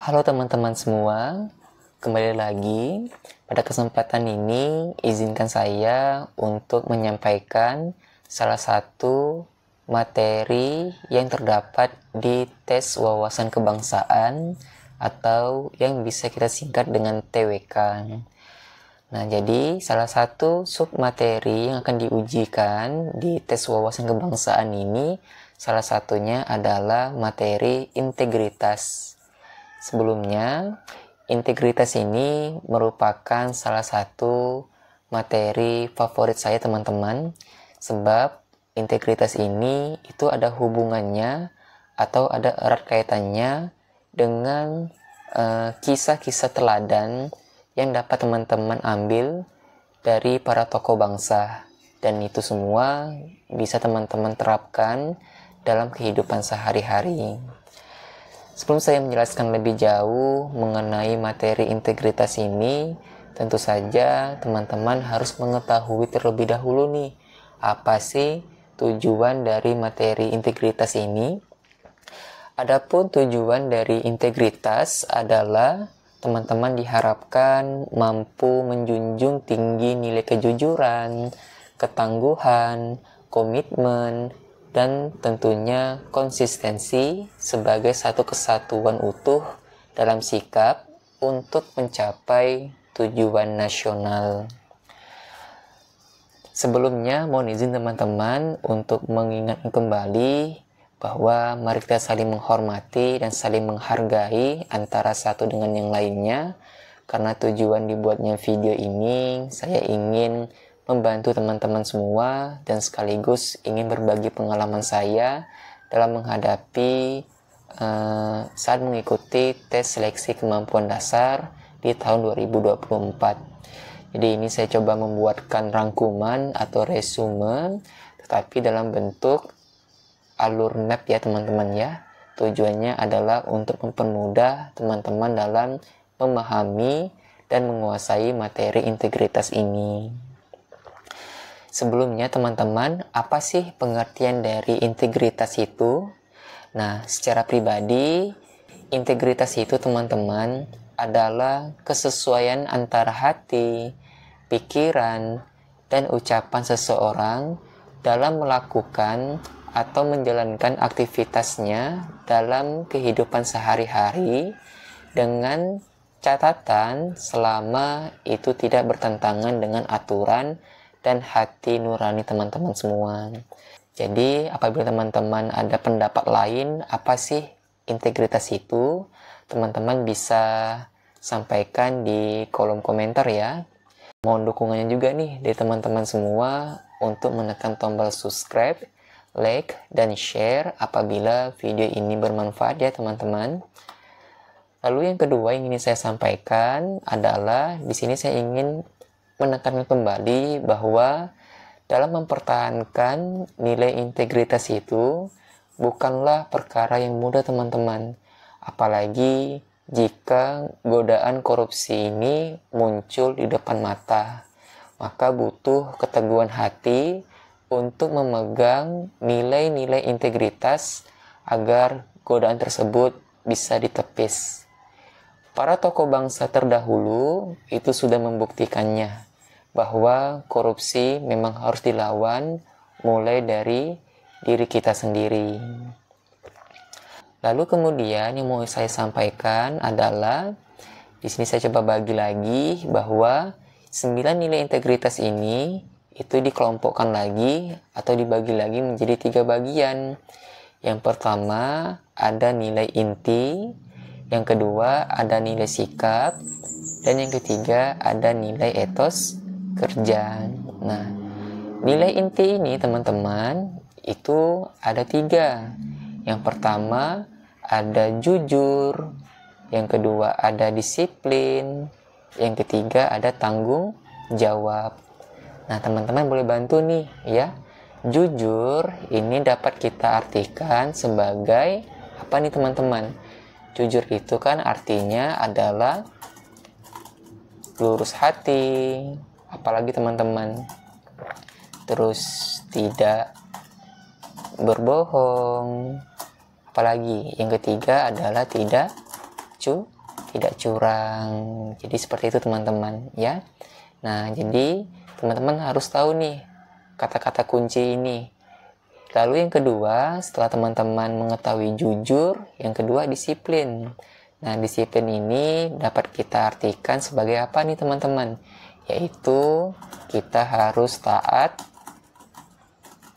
Halo teman-teman semua, kembali lagi. Pada kesempatan ini, izinkan saya untuk menyampaikan salah satu materi yang terdapat di tes wawasan kebangsaan atau yang bisa kita singkat dengan TWK. Nah, jadi salah satu submateri yang akan diujikan di tes wawasan kebangsaan ini, salah satunya adalah materi integritas. Sebelumnya, integritas ini merupakan salah satu materi favorit saya teman-teman, sebab integritas ini itu ada hubungannya atau ada erat kaitannya dengan kisah-kisah teladan yang dapat teman-teman ambil dari para tokoh bangsa, dan itu semua bisa teman-teman terapkan dalam kehidupan sehari-hari. Sebelum saya menjelaskan lebih jauh mengenai materi integritas ini, tentu saja teman-teman harus mengetahui terlebih dahulu nih, apa sih tujuan dari materi integritas ini. Adapun tujuan dari integritas adalah teman-teman diharapkan mampu menjunjung tinggi nilai kejujuran, ketangguhan, komitmen, dan tentunya konsistensi sebagai satu kesatuan utuh dalam sikap untuk mencapai tujuan nasional. Sebelumnya mohon izin teman-teman untuk mengingatkan kembali bahwa mari kita saling menghormati dan saling menghargai antara satu dengan yang lainnya, karena tujuan dibuatnya video ini saya ingin membantu teman-teman semua dan sekaligus ingin berbagi pengalaman saya dalam menghadapi saat mengikuti tes seleksi kemampuan dasar di tahun 2024. Jadi ini saya coba membuatkan rangkuman atau resume, tetapi dalam bentuk alur map ya teman-teman ya. Tujuannya adalah untuk mempermudah teman-teman dalam memahami dan menguasai materi integritas ini. Sebelumnya teman-teman, apa sih pengertian dari integritas itu? Nah, secara pribadi, integritas itu teman-teman adalah kesesuaian antara hati, pikiran, dan ucapan seseorang dalam melakukan atau menjalankan aktivitasnya dalam kehidupan sehari-hari dengan catatan selama itu tidak bertentangan dengan aturan dan hati nurani teman-teman semua. Jadi apabila teman-teman ada pendapat lain apa sih integritas itu, teman-teman bisa sampaikan di kolom komentar ya. Mohon dukungannya juga nih dari teman-teman semua untuk menekan tombol subscribe, like, dan share apabila video ini bermanfaat ya teman-teman. Lalu yang kedua yang ingin saya sampaikan adalah di sini saya ingin menekankan kembali bahwa dalam mempertahankan nilai integritas itu bukanlah perkara yang mudah teman-teman. Apalagi jika godaan korupsi ini muncul di depan mata, maka butuh keteguhan hati untuk memegang nilai-nilai integritas agar godaan tersebut bisa ditepis. Para tokoh bangsa terdahulu itu sudah membuktikannya bahwa korupsi memang harus dilawan mulai dari diri kita sendiri. Lalu kemudian yang mau saya sampaikan adalah di sini saya coba bagi lagi bahwa 9 nilai integritas ini itu dikelompokkan lagi atau dibagi lagi menjadi 3 bagian. Yang pertama ada nilai inti, yang kedua ada nilai sikap, dan yang ketiga ada nilai etos kerja. Nah, nilai inti ini teman-teman itu ada 3. Yang pertama ada jujur, yang kedua ada disiplin, yang ketiga ada tanggung jawab. Nah, teman-teman boleh bantu nih ya. Jujur ini dapat kita artikan sebagai apa nih teman-teman? Jujur itu kan artinya adalah lurus hati, apalagi teman-teman, terus tidak berbohong, apalagi yang ketiga adalah tidak tidak curang. Jadi seperti itu teman-teman ya. Nah, jadi teman-teman harus tahu nih kata-kata kunci ini. Lalu yang kedua, setelah teman-teman mengetahui jujur, yang kedua disiplin. Nah, disiplin ini dapat kita artikan sebagai apa nih teman-teman? Yaitu kita harus taat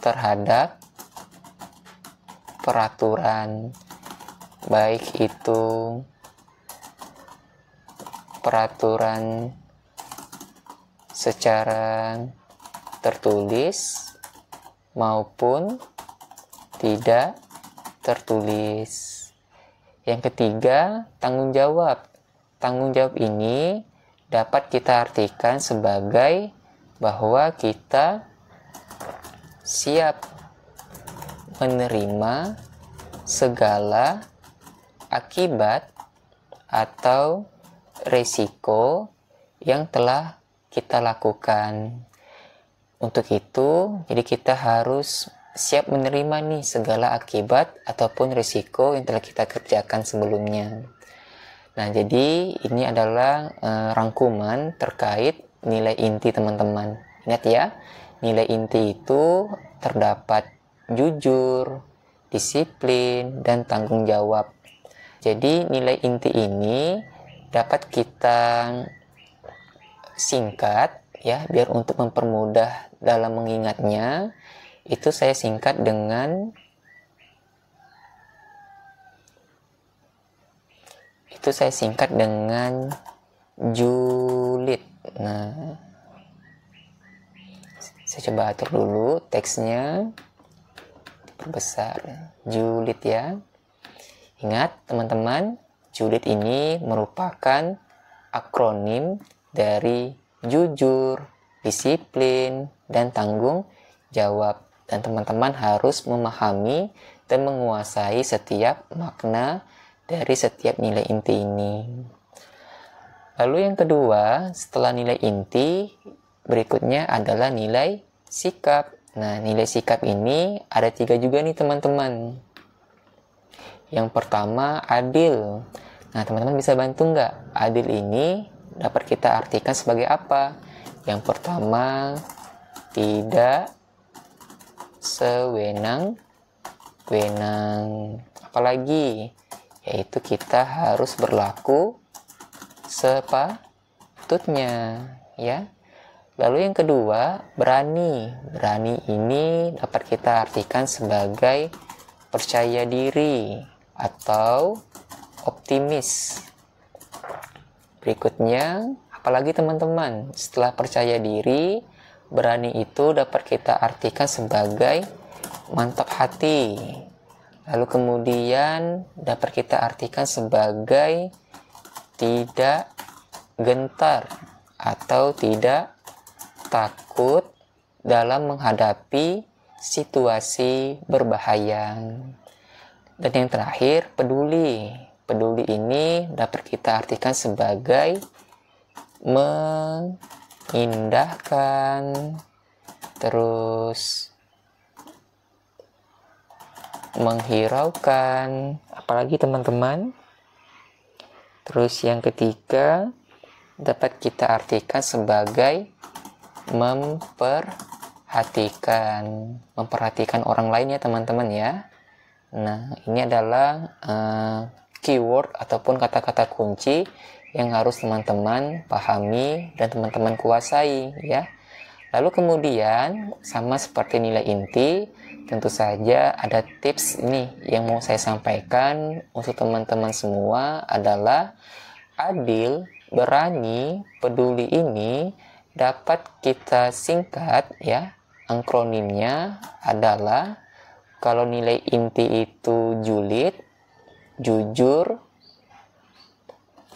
terhadap peraturan, baik itu peraturan secara tertulis maupun tidak tertulis. Yang ketiga, tanggung jawab. Tanggung jawab ini dapat kita artikan sebagai bahwa kita siap menerima segala akibat atau resiko yang telah kita lakukan. Untuk itu, jadi kita harus siap menerima nih segala akibat ataupun risiko yang telah kita kerjakan sebelumnya. Nah, jadi ini adalah rangkuman terkait nilai inti teman-teman. Ingat ya, nilai inti itu terdapat jujur, disiplin, dan tanggung jawab. Jadi nilai inti ini dapat kita singkat ya, biar untuk mempermudah dalam mengingatnya. Itu saya singkat dengan julid. Nah, saya coba atur dulu teksnya, perbesar julid ya. Ingat teman-teman, julid ini merupakan akronim dari jujur, disiplin, dan tanggung jawab. Dan teman-teman harus memahami dan menguasai setiap makna dari setiap nilai inti ini. Lalu yang kedua, setelah nilai inti, berikutnya adalah nilai sikap. Nah, nilai sikap ini ada 3 juga nih teman-teman. Yang pertama, adil. Nah, teman-teman bisa bantu nggak? Adil ini dapat kita artikan sebagai apa? Yang pertama, tidak sewenang-wenang. Apalagi? Yaitu kita harus berlaku sepatutnya, ya. Lalu yang kedua, berani. Berani ini dapat kita artikan sebagai percaya diri atau optimis. Berikutnya, apalagi teman-teman, setelah percaya diri, berani itu dapat kita artikan sebagai mantap hati. Lalu kemudian dapat kita artikan sebagai tidak gentar atau tidak takut dalam menghadapi situasi berbahaya. Dan yang terakhir, peduli. Peduli ini dapat kita artikan sebagai mengindahkan, terus menghiraukan. Apalagi teman-teman? Terus yang ketiga dapat kita artikan sebagai memperhatikan orang lain ya teman-teman ya. Nah, ini adalah keyword ataupun kata-kata kunci yang harus teman-teman pahami dan teman-teman kuasai ya. Lalu kemudian sama seperti nilai inti, tentu saja ada tips ini yang mau saya sampaikan untuk teman-teman semua adalah adil, berani, peduli ini dapat kita singkat ya. Akronimnya adalah kalau nilai inti itu julid, jujur,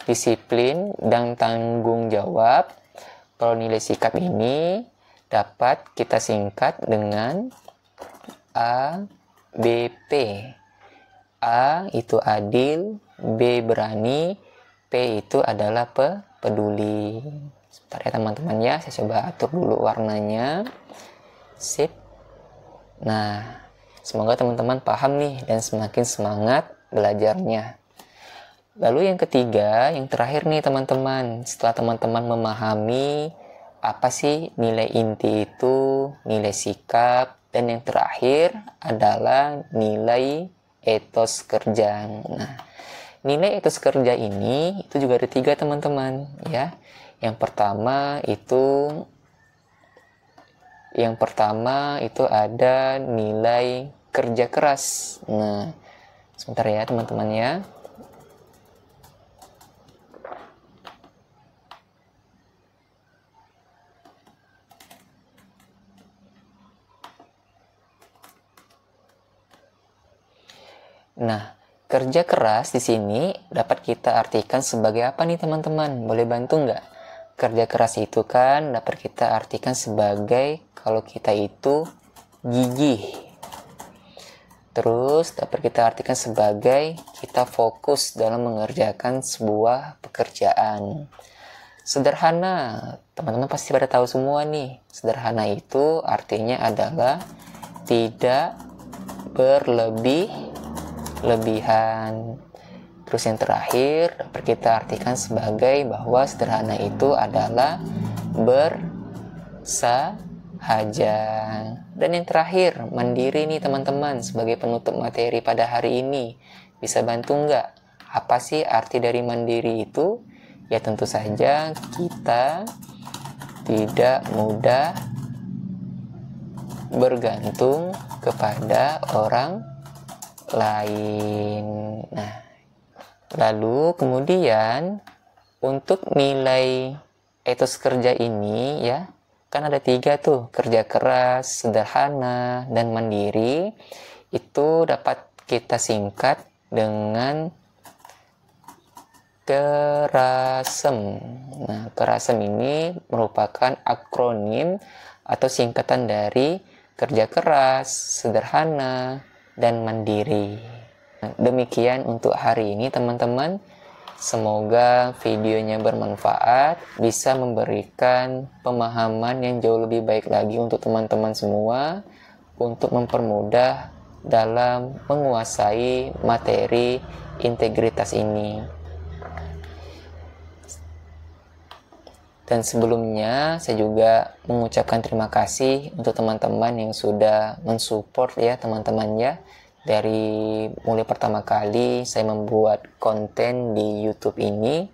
disiplin, dan tanggung jawab. Kalau nilai sikap ini dapat kita singkat dengan ABP. A itu adil, B berani, P itu adalah peduli. Sebentar ya teman-teman ya, saya coba atur dulu warnanya. Sip. Nah, semoga teman-teman paham nih dan semakin semangat belajarnya. Lalu yang ketiga, yang terakhir nih teman-teman, setelah teman-teman memahami apa sih nilai inti itu, nilai sikap, dan yang terakhir adalah nilai etos kerja. Nah, nilai etos kerja ini itu juga ada 3 teman-teman ya. Yang pertama itu ada nilai kerja keras. Nah, sebentar ya teman-teman ya. Nah, kerja keras di sini dapat kita artikan sebagai apa nih teman-teman? Boleh bantu nggak? Kerja keras itu kan dapat kita artikan sebagai kalau kita itu gigih. Terus dapat kita artikan sebagai kita fokus dalam mengerjakan sebuah pekerjaan. Sederhana, teman-teman pasti pada tahu semua nih. Sederhana itu artinya adalah tidak berlebihan. Terus yang terakhir dapat kita artikan sebagai bahwa sederhana itu adalah bersahaja. Dan yang terakhir, mandiri nih teman-teman sebagai penutup materi pada hari ini. Bisa bantu nggak? Apa sih arti dari mandiri itu? Ya tentu saja kita tidak mudah bergantung kepada orang lain. Nah, lalu kemudian untuk nilai etos kerja ini ya, kan ada 3 tuh, kerja keras, sederhana, dan mandiri. Itu dapat kita singkat dengan KERASEM. Nah, KERASEM ini merupakan akronim atau singkatan dari kerja keras, sederhana, dan mandiri. Demikian untuk hari ini teman-teman. Semoga videonya bermanfaat, bisa memberikan pemahaman yang jauh lebih baik lagi untuk teman-teman semua, untuk mempermudah dalam menguasai materi integritas ini. Dan sebelumnya saya juga mengucapkan terima kasih untuk teman-teman yang sudah mensupport ya teman-teman ya. Dari mulai pertama kali saya membuat konten di YouTube ini.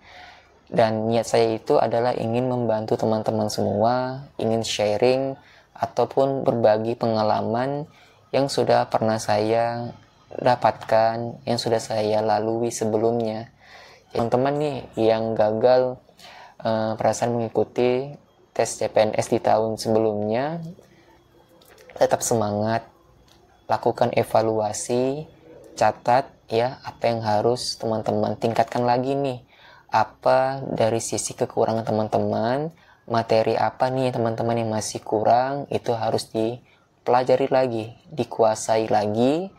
Dan niat saya itu adalah ingin membantu teman-teman semua, ingin sharing ataupun berbagi pengalaman yang sudah pernah saya dapatkan, yang sudah saya lalui sebelumnya. Teman-teman nih yang gagal perasaan mengikuti tes CPNS di tahun sebelumnya, tetap semangat, lakukan evaluasi, catat ya apa yang harus teman-teman tingkatkan lagi nih, apa dari sisi kekurangan teman-teman, materi apa nih teman-teman yang masih kurang, itu harus dipelajari lagi, dikuasai lagi,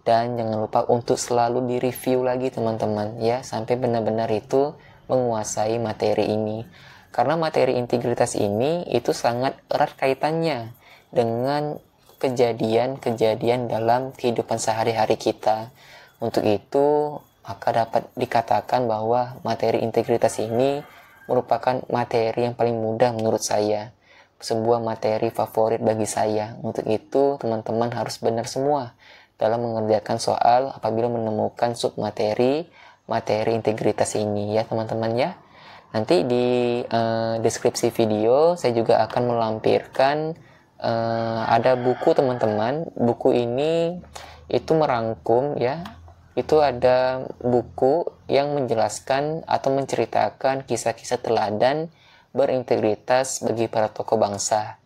dan jangan lupa untuk selalu direview lagi teman-teman ya, sampai benar-benar itu menguasai materi ini. Karena materi integritas ini itu sangat erat kaitannya dengan kejadian-kejadian dalam kehidupan sehari-hari kita. Untuk itu, maka dapat dikatakan bahwa materi integritas ini merupakan materi yang paling mudah menurut saya. Sebuah materi favorit bagi saya. Untuk itu, teman-teman harus benar semua dalam mengerjakan soal apabila menemukan submateri materi integritas ini ya teman-teman ya. Nanti di deskripsi video saya juga akan melampirkan ada buku teman-teman. Buku ini itu merangkum ya, itu ada buku yang menjelaskan atau menceritakan kisah-kisah teladan berintegritas bagi para tokoh bangsa.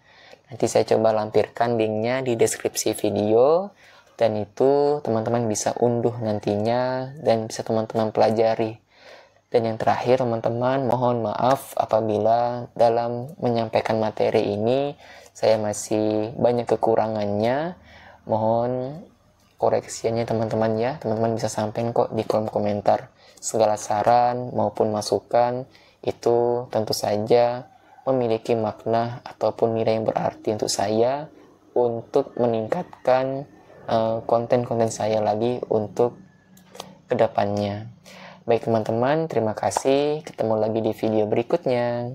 Nanti saya coba lampirkan linknya di deskripsi video. Dan itu teman-teman bisa unduh nantinya dan bisa teman-teman pelajari. Dan yang terakhir teman-teman, mohon maaf apabila dalam menyampaikan materi ini saya masih banyak kekurangannya. Mohon koreksinya teman-teman ya. Teman-teman bisa sampaikan kok di kolom komentar. Segala saran maupun masukan itu tentu saja memiliki makna ataupun nilai yang berarti untuk saya untuk meningkatkan konten-konten saya lagi untuk kedepannya. Baik teman-teman, terima kasih. Ketemu lagi di video berikutnya.